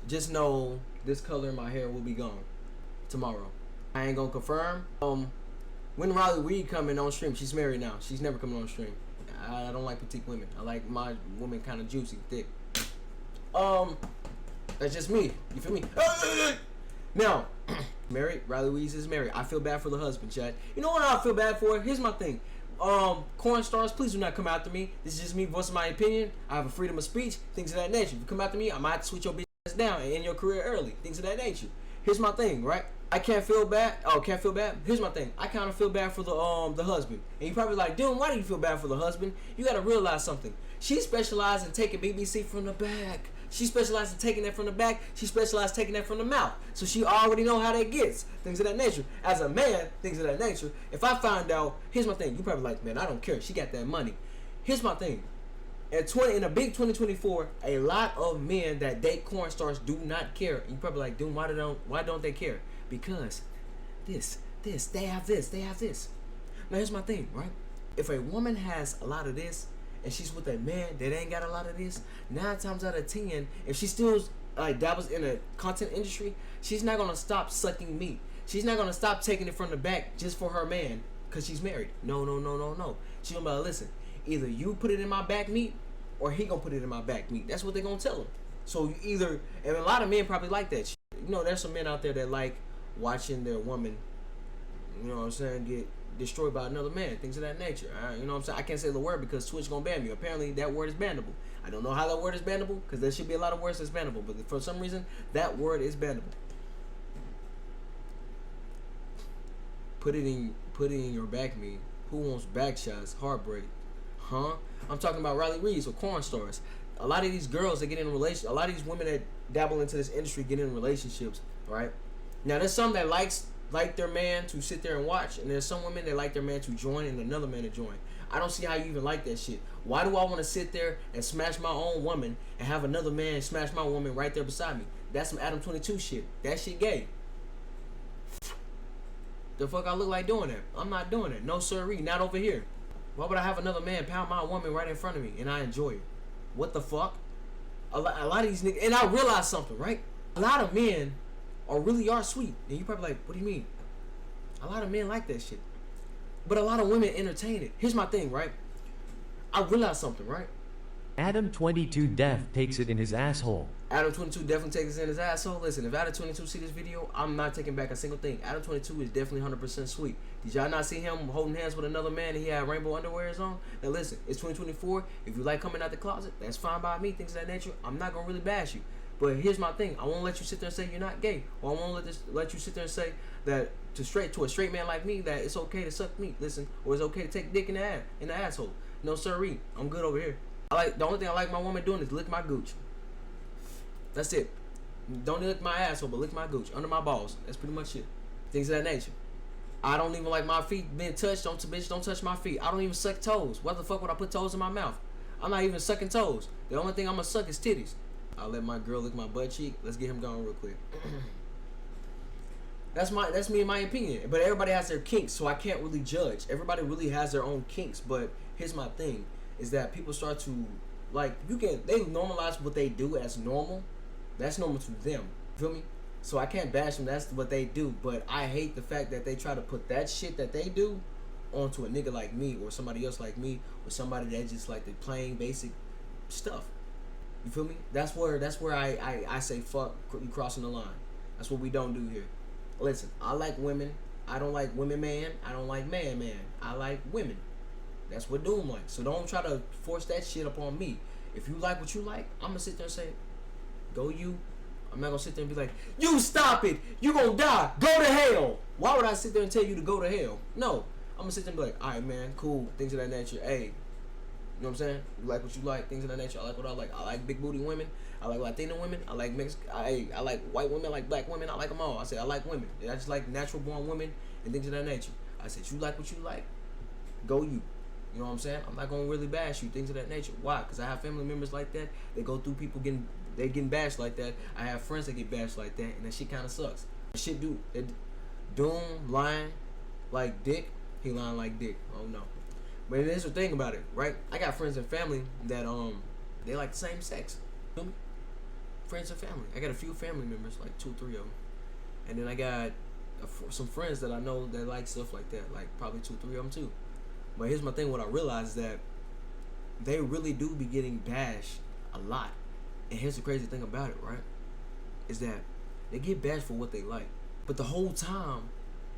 just know this color in my hair will be gone tomorrow. I ain't gonna confirm. When Riley Reid coming on stream? She's married now. She's never coming on stream. I don't like petite women. I like my women kind of juicy, thick. That's just me. You feel me? Now, married. Riley Reid is married. I feel bad for the husband, Chad. You know what I feel bad for? Here's my thing. Corn stars, please do not come after me. This is just me voicing my opinion. I have a freedom of speech, things of that nature. If you come after me, I might have to switch your bitch ass down and end your career early, things of that nature. Here's my thing, right? I can't feel bad. Oh, can't feel bad. Here's my thing. I kind of feel bad for the husband. And you probably like, dude, why do you feel bad for the husband? You got to realize something. She specialized in taking BBC from the back. She specialized in taking that from the back. She specialized in taking that from the mouth. So she already know how that gets. Things of that nature. As a man, things of that nature. If I find out, here's my thing. You probably like, man, I don't care. She got that money. Here's my thing. In a big 2024, a lot of men that date corn stars do not care. You probably like, dude, why don't they care? Because they have this. Now here's my thing, right? If a woman has a lot of this and she's with a man that ain't got a lot of this, 9 times out of 10, if she still like dabbles in a content industry, she's not gonna stop sucking meat. She's not gonna stop taking it from the back just for her man because she's married. No. She's gonna be like, listen, either you put it in my back meat or he gonna put it in my back meat. That's what they gonna tell him. So you either, and a lot of men probably like that. You know, there's some men out there that like watching their woman, you know what I'm saying, get destroyed by another man, things of that nature. You know what I'm saying? I can't say the word because Twitch gonna ban me. Apparently that word is bannable. I don't know how that word is bannable because there should be a lot of words that's bannable, but for some reason that word is bannable. Put it in your back meat. Who wants back shots? Heartbreak. Huh? I'm talking about Riley Reid or corn stars. A lot of these girls that get in relationships, a lot of these women that dabble into this industry get in relationships, right? Now there's some that like their man to sit there and watch, and there's some women that like their man to join and another man to join. I don't see how you even like that shit. Why do I want to sit there and smash my own woman and have another man smash my woman right there beside me? That's some Adam 22 shit. That shit gay. The fuck I look like doing that? I'm not doing it. No sirree, not over here. Why would I have another man pound my woman right in front of me and I enjoy it? What the fuck? A lot of these niggas, and I realize something, right? A lot of men really are sweet. And you probably like, what do you mean? A lot of men like that shit. But a lot of women entertain it. Here's my thing, right? I realize something, right? Adam22 Def takes it in his asshole. Adam22 definitely takes it in his asshole. Listen, if Adam22 see this video, I'm not taking back a single thing. Adam22 is definitely 100% sweet. Did y'all not see him holding hands with another man and he had rainbow underwears on? Now listen, it's 2024. If you like coming out the closet, that's fine by me, things of that nature. I'm not going to really bash you. But here's my thing. I won't let you sit there and say you're not gay. Or I won't let you sit there and say that to a straight man like me that it's okay to suck meat. Listen, or it's okay to take dick in the asshole. No sirree. I'm good over here. The only thing I like my woman doing is lick my gooch. That's it. Don't lick my asshole, but lick my gooch under my balls. That's pretty much it. Things of that nature. I don't even like my feet being touched. Don't touch my feet. I don't even suck toes. Why the fuck would I put toes in my mouth? I'm not even sucking toes. The only thing I'm gonna suck is titties. I'll let my girl lick my butt cheek. Let's get him going real quick. That's me in my opinion. But everybody has their kinks, so I can't really judge. Everybody really has their own kinks. But here's my thing: is that people start to they normalize what they do as normal. That's normal to them. Feel me? So I can't bash them. That's what they do. But I hate the fact that they try to put that shit that they do onto a nigga like me or somebody else like me or somebody that just like the plain basic stuff. You feel me? That's where I say fuck you crossing the line. That's what we don't do here. Listen, I like women. I don't like women man. I don't like man. I like women. That's what Doom like. So don't try to force that shit upon me. If you like what you like, I'm gonna sit there and say, go you. I'm not gonna sit there and be like, you stop it. You gonna die. Go to hell. Why would I sit there and tell you to go to hell? No. I'm gonna sit there and be like, alright man, cool. Things of that nature. Hey, you know what I'm saying? You like what you like. Things of that nature. I like what I like. I like big booty women. I like Latina women. I like Mexican. I like white women. I like black women. I like them all. I said I like women. And I just like natural born women and things of that nature. I said you like what you like. Go you. You know what I'm saying? I'm not gonna really bash you, things of that nature. Why? Because I have family members like that. They go through people getting bashed like that. I have friends that get bashed like that, and that shit kind of sucks. Shit, dude. Doom lying like dick. He lying like dick. Oh no. But here's the thing about it, right? I got friends and family that they like the same sex. Feel me? friends and family. I got a few family members, like 2 or 3 of them, and then I got some friends that I know that like stuff like that, like probably 2 or 3 of them too. But here's my thing: what I realized is that they really do be getting bashed a lot. And here's the crazy thing about it, right? Is that they get bashed for what they like, but the whole time,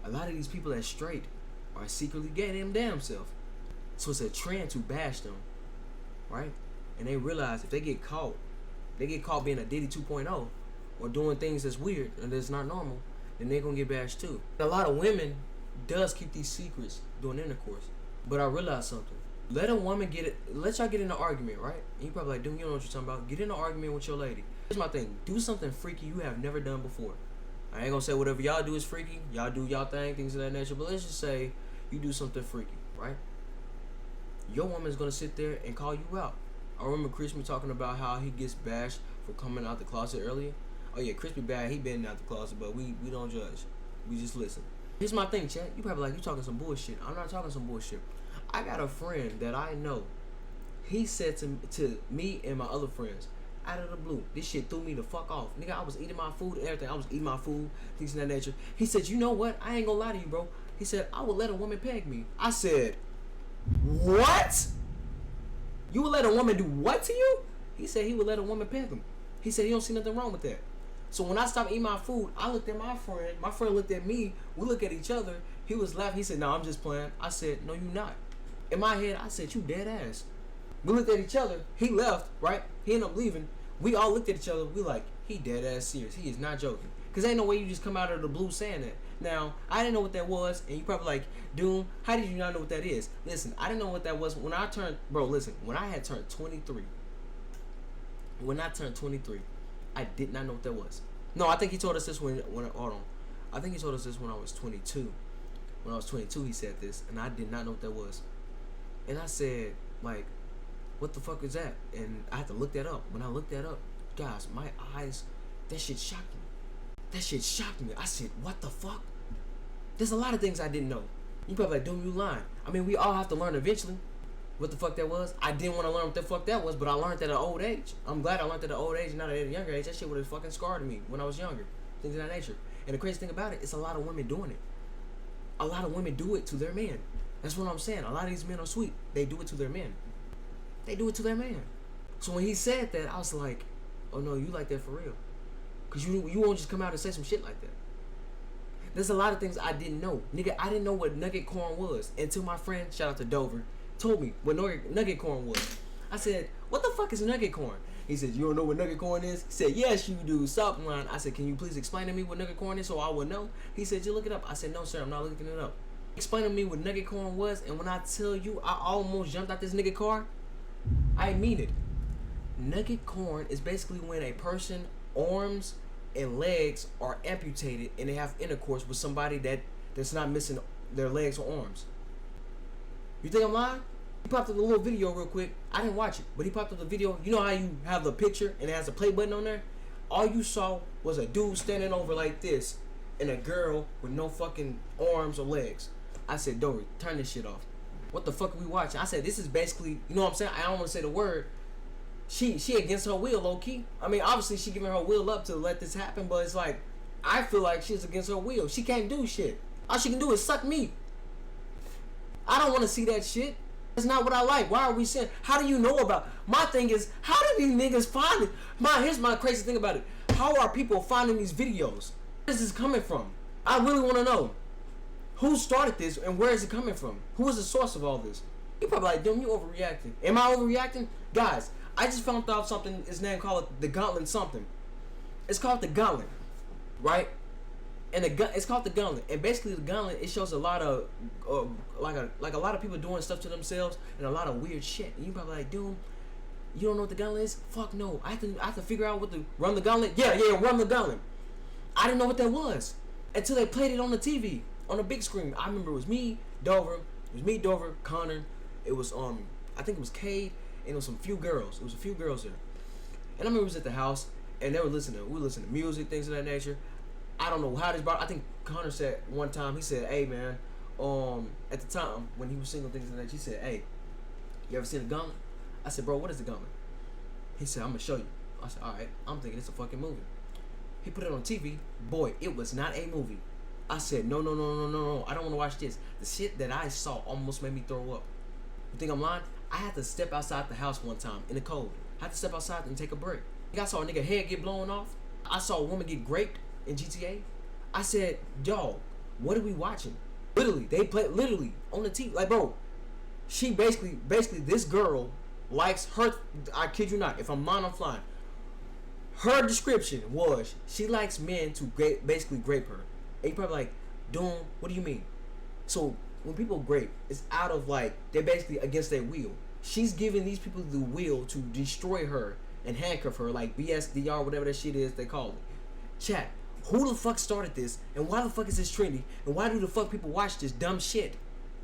a lot of these people that's straight are secretly gay them damn self. So it's a trend to bash them, right? And they realize if they get caught being a Diddy 2.0 or doing things that's weird and that's not normal, then they're gonna get bashed too. And a lot of women does keep these secrets during intercourse. But I realized something. Let a woman let y'all get in an argument, right? And you probably like, dude, you don't know what you're talking about. Get in an argument with your lady. Here's my thing. Do something freaky you have never done before. I ain't gonna say whatever y'all do is freaky. Y'all do y'all thing, things of that nature. But let's just say you do something freaky, right? Your woman's gonna sit there and call you out. I remember Crispy talking about how he gets bashed for coming out the closet earlier. Oh yeah, Crispy bad. He been out the closet, but we don't judge. We just listen. Here's my thing, chat. You probably like, you talking some bullshit. I'm not talking some bullshit. I got a friend that I know. He said to me and my other friends, out of the blue, this shit threw me the fuck off. Nigga, I was eating my food and everything. I was eating my food, things of that nature. He said, you know what? I ain't gonna lie to you, bro. He said, I would let a woman peg me. I said, what? You would let a woman do what to you? He said he would let a woman peg him. He said he don't see nothing wrong with that. So when I stopped eating my food, I looked at my friend. My friend looked at me. We looked at each other. He was laughing. He said, no, I'm just playing. I said, no, you not. In my head, I said, you dead ass. We looked at each other. He left, right? He ended up leaving. We all looked at each other. We like, he dead ass serious. He is not joking. Because ain't no way you just come out of the blue saying that. Now, I didn't know what that was. And you probably like, Doom, how did you not know what that is? Listen, I didn't know what that was when I turned, bro, listen, when I had turned 23. When I turned 23, I did not know what that was. No, I think he told us this when hold on. I think he told us this when I was 22. When I was 22, he said this. And I did not know what that was. And I said, like, what the fuck is that? And I had to look that up. When I looked that up, guys, my eyes, that shit shocked me. That shit shocked me. I said, what the fuck? There's a lot of things I didn't know. You probably like, Doom, you lying. I mean, we all have to learn eventually what the fuck that was. I didn't want to learn what the fuck that was, but I learned that at an old age. I'm glad I learned that at an old age, not at a younger age. That shit would have fucking scarred me when I was younger. Things of that nature. And the crazy thing about it, it's a lot of women doing it. A lot of women do it to their men. That's what I'm saying. A lot of these men are sweet. They do it to their men. They do it to their man. So when he said that, I was like, oh no, you like that for real. Because you won't just come out and say some shit like that. There's a lot of things I didn't know. Nigga, I didn't know what nugget corn was until my friend, shout out to Dover, told me what nugget corn was. I said, what the fuck is nugget corn? He said, you don't know what nugget corn is? He said, yes, you do. Stop lying. I said, can you please explain to me what nugget corn is so I would know? He said, you look it up. I said, no, sir, I'm not looking it up. Explain to me what nugget corn was, and when I tell you I almost jumped out this nigga car, I mean it. Nugget corn is basically when a person arms and legs are amputated and they have intercourse with somebody that's not missing their legs or arms. You think I'm lying? He popped up a little video real quick. I didn't watch it, but he popped up the video. You know how you have the picture and it has a play button on there? All you saw was a dude standing over like this and a girl with no fucking arms or legs. I said, Dory, turn this shit off. What the fuck are we watching? I said, this is basically, you know what I'm saying? I don't want to say the word. She against her will, low key. I mean, obviously she giving her will up to let this happen, but it's like, I feel like she's against her will. She can't do shit. All she can do is suck meat. I don't want to see that shit. That's not what I like. Why are we saying? How do you know about? My thing is, how do these niggas find it? Here's my crazy thing about it. How are people finding these videos? Where is this coming from? I really want to know. Who started this and where is it coming from? Who is the source of all this? You probably like, Doom, you overreacting. Am I overreacting? Guys, I just found out something. It's name called the Gauntlet something. It's called the Gauntlet, right? And it's called the Gauntlet. And basically the Gauntlet, it shows a lot of like a lot of people doing stuff to themselves and a lot of weird shit. And you probably like, Doom, you don't know what the Gauntlet is? Fuck no. I have to figure out what to run the Gauntlet. Yeah, run the Gauntlet. I didn't know what that was until they played it on the TV. On the big screen. I remember it was me, Dover. It was me, Dover, Connor. It was I think it was Cade, and it was some few girls. It was a few girls there. And I remember it was at the house, and they were listening. We were listening to music, things of that nature. I don't know how this brought. I think Connor said one time. He said, "Hey man, at the time when he was single, things of that nature, he said, hey, you ever seen a Gauntlet?" I said, "Bro, what is the Gauntlet?" He said, "I'm gonna show you." I said, alright, I'm thinking it's a fucking movie. He put it on TV. Boy, it was not a movie. I said, no, I don't want to watch this. The shit that I saw almost made me throw up. You think I'm lying? I had to step outside the house one time in the cold. I had to step outside and take a break. I saw a nigga head get blown off. I saw a woman get raped in GTA. I said, yo, what are we watching? Literally, they play literally on the TV. Like, bro, she basically, this girl likes her. I kid you not. If I'm lying, I'm flying. Her description was she likes men to basically grape her. And you probably like, Doom, what do you mean? So when people grape, it's out of like they're basically against their will. She's giving these people the will to destroy her and handcuff her, like BSDR, whatever that shit is they call it. Chat, who the fuck started this, and why the fuck is this trendy, and why do the fuck people watch this dumb shit?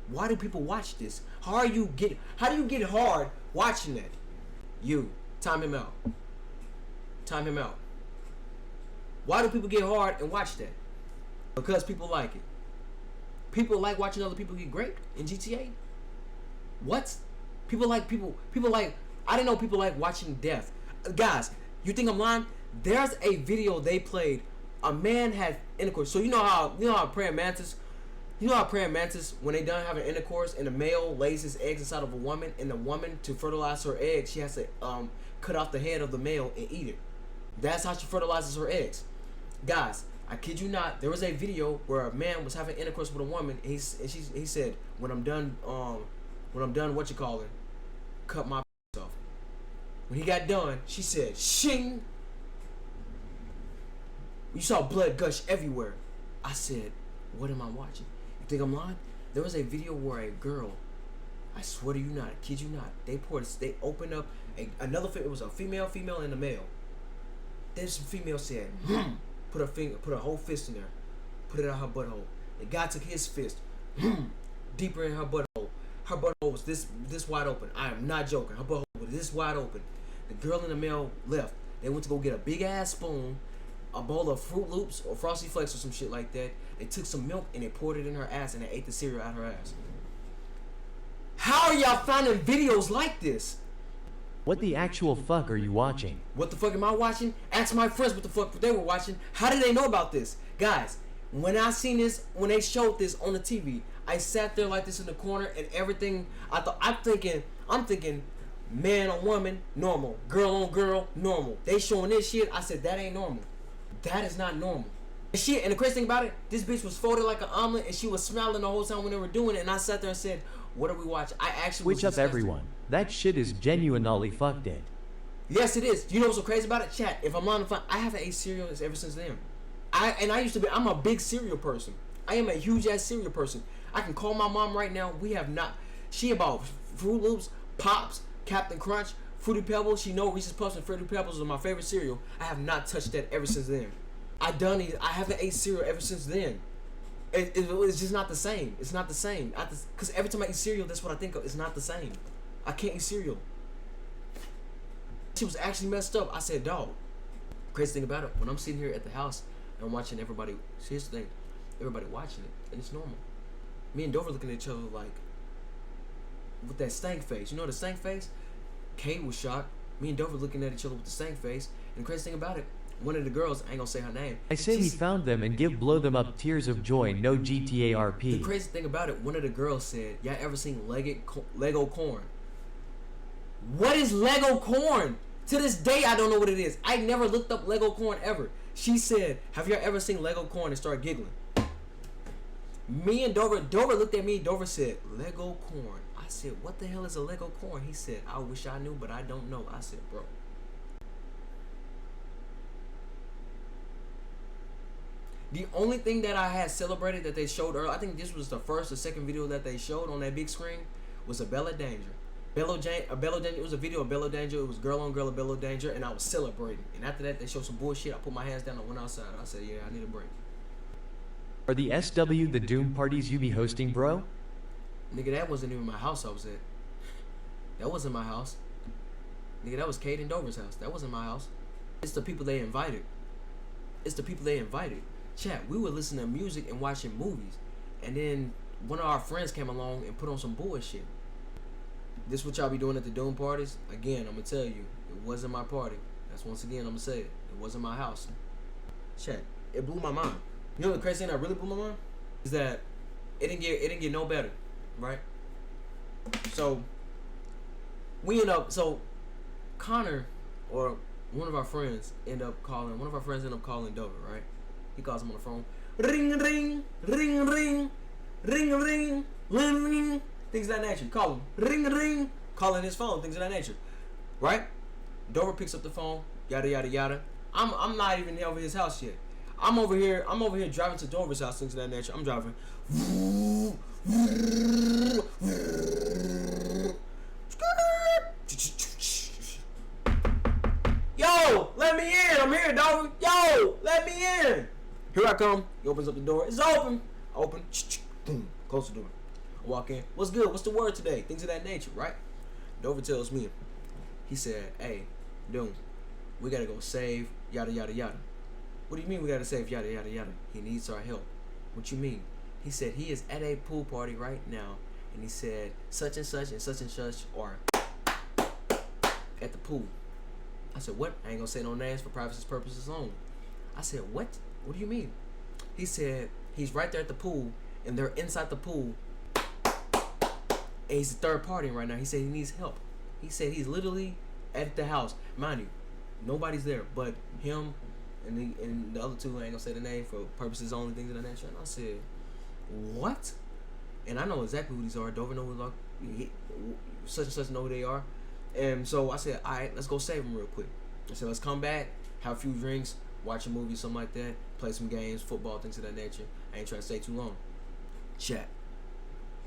Why do people watch this? How do you get hard watching that? You, time him out. Time him out. Why do people get hard and watch that? Because people like it. People like watching other people get raped in GTA. What? People like I didn't know people like watching death. Guys, you think I'm lying? There's a video they played. A man had intercourse. So you know how praying mantis. You know how praying mantis, when they done having intercourse and the male lays his eggs inside of a woman, and the woman, to fertilize her eggs, she has to cut off the head of the male and eat it. That's how she fertilizes her eggs. Guys, I kid you not, there was a video where a man was having intercourse with a woman, and he said, when I'm done, what you call it, cut my off. When he got done, she said, shing. You saw blood gush everywhere. I said, what am I watching? You think I'm lying? There was a video where a girl, I swear to you not, I kid you not, they opened up another, it was a female and a male. This female said, put her whole fist in there, put it out her butthole. The guy took his fist, deeper in her butthole. Her butthole was this wide open. I am not joking. Her butthole was this wide open. The girl and the male left. They went to go get a big ass spoon, a bowl of Fruit Loops or Frosty Flakes or some shit like that. They took some milk and they poured it in her ass and they ate the cereal out of her ass. How are y'all finding videos like this? What the actual fuck are you watching? What the fuck am I watching? Ask my friends what the fuck they were watching. How did they know about this? Guys, when I seen this, when they showed this on the TV, I sat there like this in the corner and everything. I'm thinking, man on woman, normal. Girl on girl, normal. They showing this shit. I said, that ain't normal. That is not normal. And shit, and the crazy thing about it, this bitch was folded like an omelet and she was smiling the whole time when they were doing it. And I sat there and said, what are we watching? I actually Switch up everyone. That shit is genuinely fucked it. Yes, it is. You know what's so crazy about it? Chat, if I'm on the phone, I haven't ate cereal ever since then. I'm a big cereal person. I am a huge ass cereal person. I can call my mom right now. She about Fruit Loops, Pops, Captain Crunch, Fruity Pebbles. She know Reese's Puffs and Fruity Pebbles are my favorite cereal. I have not touched that ever since then. I haven't ate cereal ever since then. It's just not the same. It's not the same. Because every time I eat cereal, that's what I think of. It's not the same. I can't eat cereal. She was actually messed up. I said, dog. Crazy thing about it, when I'm sitting here at the house and I'm watching everybody, here's the thing, everybody watching it, and it's normal. Me and Dover looking at each other like, with that stank face. You know the stank face? Kate was shocked. Me and Dover looking at each other with the stank face. And the crazy thing about it, one of the girls, I ain't gonna say her name. I say he found them and blow them up tears of joy, no GTA RP. The crazy thing about it, one of the girls said, y'all ever seen Lego corn? What is Lego corn? To this day, I don't know what it is. I never looked up Lego corn ever. She said, have y'all ever seen Lego corn, and started giggling. Me and Dover looked at me, Dover said, Lego corn. I said, what the hell is a Lego corn? He said, I wish I knew, but I don't know. I said, bro. The only thing that I had celebrated that they showed earlier, I think this was the first or second video that they showed on that big screen, was a Bella Danger. It was a video of Bella Danger. It was girl on girl of Bella Danger, and I was celebrating. And after that, they showed some bullshit. I put my hands down and went outside. I said, yeah, I need a break. Are the SW the Doom parties you be hosting, bro? Nigga, that wasn't even my house I was at. That wasn't my house. Nigga, that was Kate and Dover's house. That wasn't my house. It's the people they invited. It's the people they invited. Chat, we would listen to music and watching movies. And then one of our friends came along and put on some bullshit. This what y'all be doing at the Doom parties? Again, I'm gonna tell you, it wasn't my party. That's once again, I'm gonna say it. It wasn't my house. Shit, it blew my mind. You know the crazy thing that really blew my mind is that it didn't get no better, right? So we end up Connor or one of our friends end up calling Dover, right? He calls him on the phone. Ring ring ring ring ring ring ring ring, things of that nature. Call him. Ring ring, calling his phone, things of that nature. Right? Dover picks up the phone, yada yada yada. I'm not even over his house yet. I'm over here driving to Dover's house, things of that nature. I'm driving. Yo, let me in. I'm here, Dover. Yo, let me in. Here I come. He opens up the door. It's open. Open. Boom. Close the door. I walk in. What's good? What's the word today? Things of that nature, right? Dover tells me. He said, hey, Doom, we gotta go save yada yada yada. What do you mean we gotta save yada yada yada? He needs our help. What you mean? He said he is at a pool party right now, and he said such and such and such and such are at the pool. I said, what? I ain't gonna say no names for privacy purposes only. I said, what? What do you mean? He said he's right there at the pool, and they're inside the pool, and he's a third party right now. He said he needs help. He said he's literally at the house. Mind you, nobody's there but him and the other two. I ain't gonna say the name for purposes only, things of that nature. And I said, what? And I know exactly who these are. Dover know who they are. Such and such know who they are. And so I said, all right, let's go save them real quick. I said, let's come back, have a few drinks, watch a movie, something like that, play some games, football, things of that nature. I ain't trying to stay too long. Chat.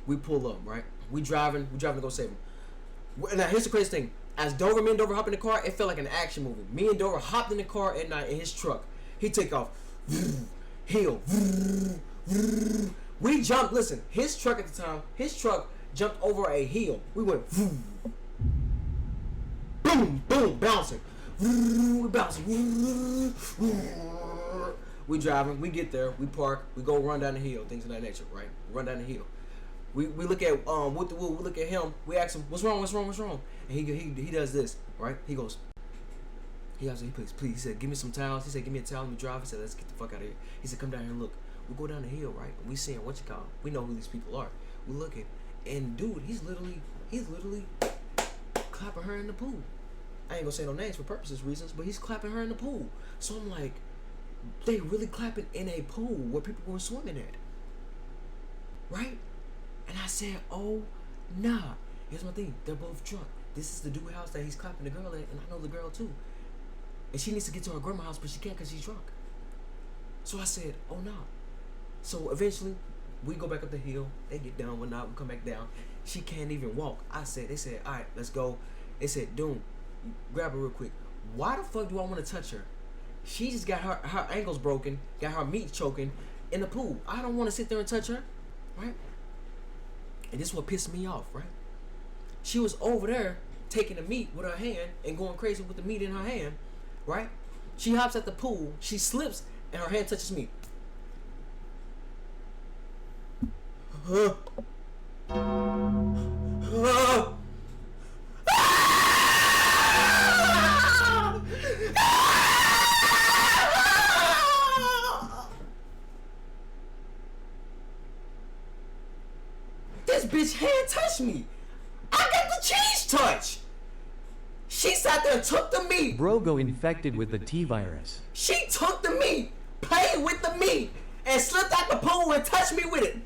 We pull up, right? We driving to go save them. Now, here's the crazy thing. As me and Dover hop in the car, it felt like an action movie. Me and Dover hopped in the car at night in his truck. He take off. Hill. We jumped. Listen, his truck at the time, jumped over a hill. We went boom, boom, bouncing. We bouncing. We driving. We get there. We park. We go run down the hill. Things of that nature, right? Run down the hill. We look at with the wheel. We look at him. We ask him, what's wrong? And he does this, right? He goes. He please. He said, give me some towels. He said, give me a towel. Let me drive. He said, let's get the fuck out of here. He said, come down here and look. We go down the hill, right? And we seeing what you call. We know who these people are. We looking, and dude, he's literally clapping her in the pool. I ain't gonna say no names for purposes reasons, but he's clapping her in the pool. So I'm like, they really clapping in a pool where people were swimming at, right? And I said, oh, nah. Here's my thing. They're both drunk. This is the dude house that he's clapping the girl at, and I know the girl too. And she needs to get to her grandma's house, but she can't because she's drunk. So I said, oh, nah. So eventually, we go back up the hill. They get down, whatnot. We come back down. She can't even walk. They said, all right, let's go. They said, Doom, grab her real quick. Why the fuck do I want to touch her? She just got her ankles broken, got her meat choking in the pool. I don't want to sit there and touch her, right? And this is what pissed me off, right? She was over there taking the meat with her hand and going crazy with the meat in her hand, right? She hops at the pool, she slips, and her hand touches me. This bitch hand touched me. I got the cheese touch. She sat there and took the meat. Brogo infected with the T-virus. She took the meat, played with the meat, and slipped out the pool and touched me with it.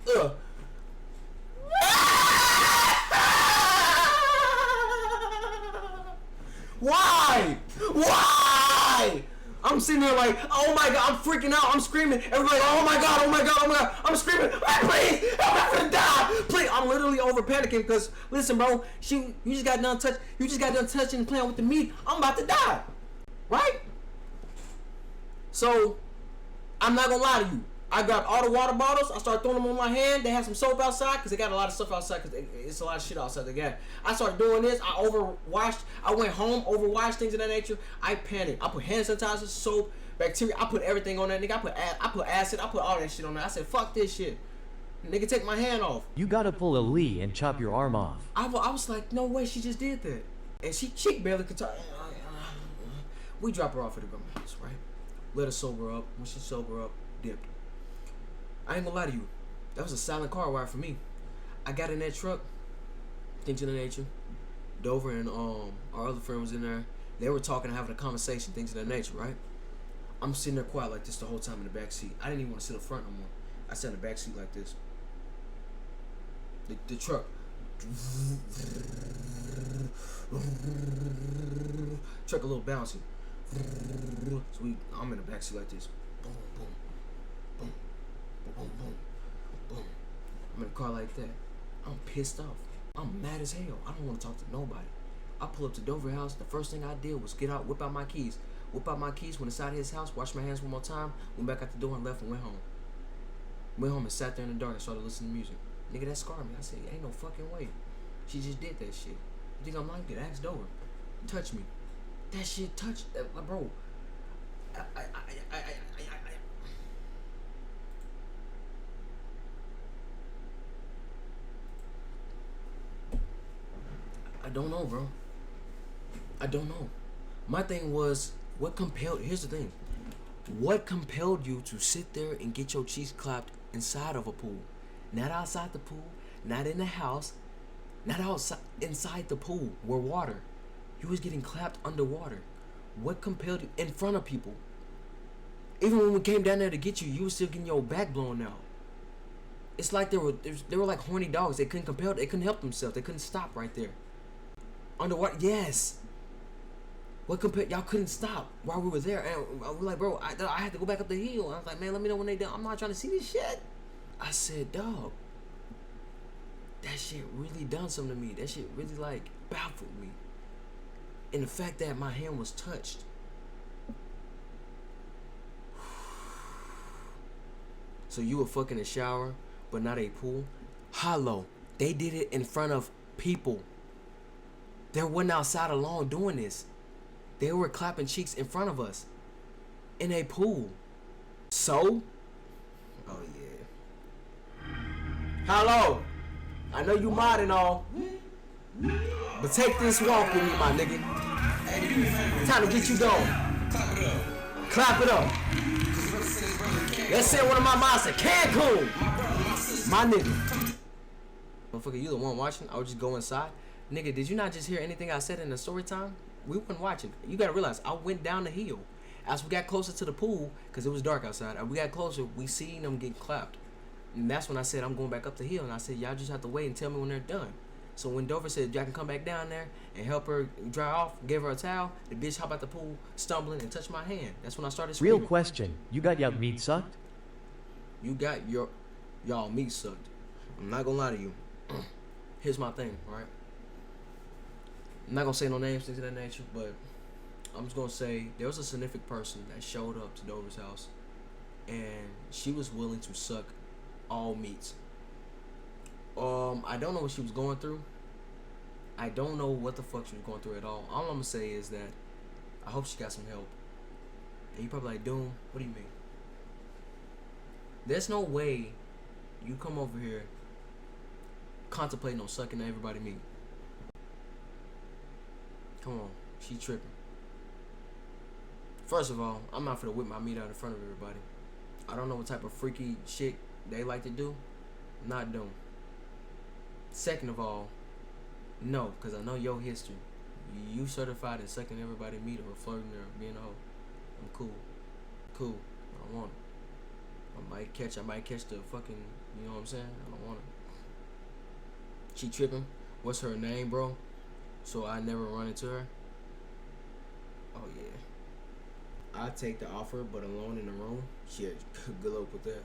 Why? Why? I'm sitting there like, oh my god, I'm freaking out, I'm screaming. Everybody, oh my god, oh my god, oh my god. I'm screaming, please, I'm gonna die. Please, I'm literally over panicking because, listen, bro, you just got done touching and playing with the meat. I'm about to die, right? So, I'm not gonna lie to you. I grabbed all the water bottles. I started throwing them on my hand. They had some soap outside because they got a lot of stuff outside because it's a lot of shit outside they got. I started doing this. I overwashed. I went home, overwashed, things of that nature. I panicked. I put hand sanitizer, soap, bacteria. I put everything on that nigga. I put acid. I put all that shit on there. I said, fuck this shit. Nigga, take my hand off. You gotta pull a Lee and chop your arm off. I was like, no way, she just did that. And she barely could talk. We drop her off at the grandma's house, right? Let her sober up. When she sober up, dipped. I ain't gonna lie to you. That was a silent car ride for me. I got in that truck, things of the nature. Dover and our other friend was in there. They were talking and having a conversation, things of that nature, right? I'm sitting there quiet like this the whole time in the back seat. I didn't even want to sit up front no more. I sat in the back seat like this. The truck. Truck a little bouncy. So I'm in the back seat like this. Boom, boom, boom, boom, boom, boom, boom. I'm in the car like that. I'm pissed off. I'm mad as hell. I don't want to talk to nobody. I pull up to Dover house. The first thing I did was whip out my keys. Went inside his house, washed my hands one more time, went back out the door and left and went home. Went home and sat there in the dark and started listening to music. Nigga, that scarred me. I said, ain't no fucking way. She just did that shit. You think I'm like it? Ask Dover. Touch me. That shit touched, bro. I don't know, bro. I don't know. My thing was, here's the thing. What compelled you to sit there and get your cheeks clapped inside of a pool? Not outside the pool, not in the house, not outside, inside the pool where water. You was getting clapped underwater. What compelled you in front of people? Even when we came down there to get you, you was still getting your back blown out. It's like they were like horny dogs. They couldn't help themselves. They couldn't stop right there. Underwater, yes. What compared? Y'all couldn't stop while we were there, and we were like, bro, I had to go back up the hill. And I was like, man, let me know when they done. I'm not trying to see this shit. I said, dog, that shit really done something to me. That shit really like baffled me. And the fact that my hand was touched. So you were fucking in a shower, but not a pool? Hollow. They did it in front of people. They wasn't outside alone doing this. They were clapping cheeks in front of us. In a pool. So? Oh yeah. Hello. I know you mod and all. But take this walk with me, my nigga. Time to get you going. Clap it up. Let's say one of my mods said, Cancun. My nigga. Motherfucker, you the one watching? I would just go inside. Nigga, did you not just hear anything I said in the story time? We weren't watching. You gotta realize, I went down the hill. As we got closer to the pool, because it was dark outside, as we got closer, we seen them get clapped. And that's when I said, I'm going back up the hill. And I said, y'all just have to wait and tell me when they're done. So when Dover said, y'all can come back down there and help her dry off, give her a towel, the bitch hop out the pool, stumbling, and touched my hand. That's when I started screaming. Real question, you got y'all meat sucked? You got y'all meat sucked. I'm not gonna lie to you. Here's my thing, right? I'm not gonna say no names, things of that nature, but I'm just gonna say there was a significant person that showed up to Dover's house, and she was willing to suck all meats. I don't know what she was going through. I don't know what the fuck she was going through at all. All I'm gonna say is that I hope she got some help. And you probably like, Doom, what do you mean? There's no way you come over here contemplating on sucking everybody meat. Come on, she tripping. First of all, I'm not finna whip my meat out in front of everybody. I don't know what type of freaky shit they like to do. Not doing. Second of all, no, because I know your history. You certified in sucking everybody meat or flirting or being a hoe. I'm cool. Cool. I don't want it. I might catch the fucking, you know what I'm saying? I don't want it. She tripping. What's her name, bro? So I never run into her. Oh yeah. I take the offer, but alone in the room. Shit, good luck with that.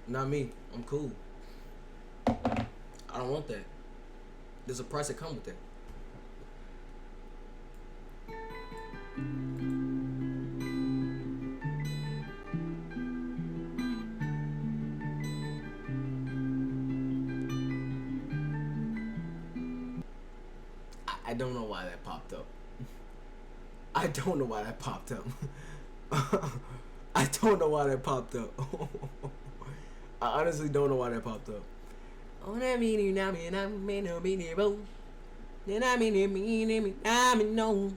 Not me. I'm cool. I don't want that. There's a price that comes with that. I don't know why that popped up. I don't know why that popped up. I don't know why that popped up. I honestly don't know why that popped up. Oh, that mean, I mean, no.